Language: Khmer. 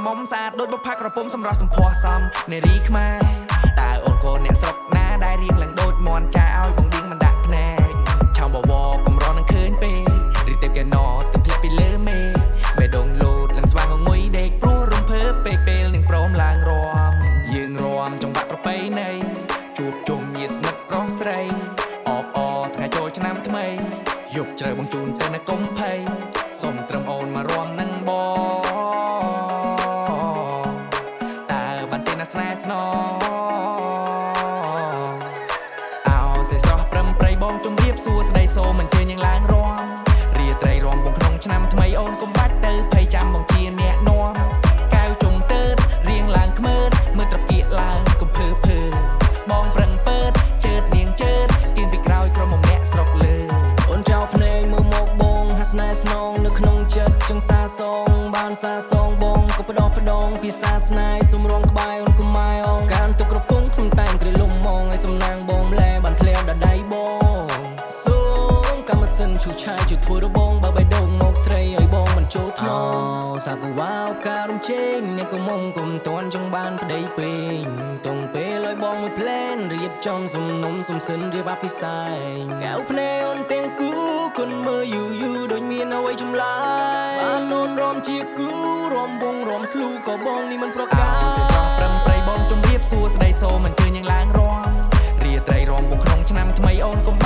មុំស្អាតដូចបុផាក្រពុំសម្រស់សម្ផស្សសំនារីខ្មែរតើអូនកូនអ្នកស្រុកណាដែលរៀងឡើងដូចមន់ចាឲ្យបងឌៀងមិនដាក់ភ្នែកឆោមបវរកំរនឹងឃើញពេករីទេពកែណទឹកធ្លាក់ពីលើមេឃបេះដូងលោតឡើងស្វាងងុយដេកព្រោះរំភើបពេកពេលនឹងព្រមឡើងរាំយើងរាំចង្វាក់ប្រពៃណីជួបជុំញាតិមិត្តប្រុសស្រីអបអរថ្ងៃចូលឆ្នាំថ្មីយប់ជ្រៅបងជូនទៅនៅកុំភ័យសូមត្រឹមអូនមករាំនឹងបងតើបានទេណាស្នេហ៍ស្នងអោសេះស្រស់ប្រឹមប្រៃបងជម្រាបសួស្ដីសូមអញ្ជើញយ៉ាងឡើងរាំរាត្រីរាំបងក្នុងឆ្នាំថ្មីអូនកុំបាច់ទៅភ័យចាំបងជាអ្នកនាំកៅជុំទើតរៀងឡើងខ្មើតមើលត្រកៀកឡើងកុំភើបងប្រឹងពើតជើតនាងជើតគៀនពីក្រោយក្រុមម្នាក់ស្រុកលើអូនចៅភ្នែកមើលមកបងហាស្នេហ៍ស្នងនៅក្នុងចិត្តចង់សាសងបានសាសងបងក៏ផ្ដោងពីសាស្នេហ៍សុំរងក្បែរអូនក៏ម៉ែអងការទុកក្រពងខ្ញុំតែងគ្រាលំមងឲ្យសំណាងបងម្លែបានធ្លាក់ដល់ដៃបងសូមកម្មសិនឈូឆាយជួយធ្វើរបងបើបេះដូងមកស្រីឲ្យបងមិនចូលថ្នងសាកវ៉ាវការរំជែងអ្នកក៏មុំគុំតន់ចង់បានប្តីពេងតងពេលឲ្យបងមួយផ្លែនរៀបចំសំណុំសំសិនរៀបអភិសេកកៅភ្នែកអូនទាំងគូគុនមើលយូរដូចមានអ្វីចម្លែកបានអូនរំជាគូរំបងរំស្លូក៏បងនេះមិនប្រកាសសេះស្រស់ប្រឹងប្រៃបងជម្រាបសួស្ដីសូមអញ្ជើញយ៉ាងឡើងរាំរាត្រីរាំបងក្នុងឆ្នាំថ្មីអូនកុំ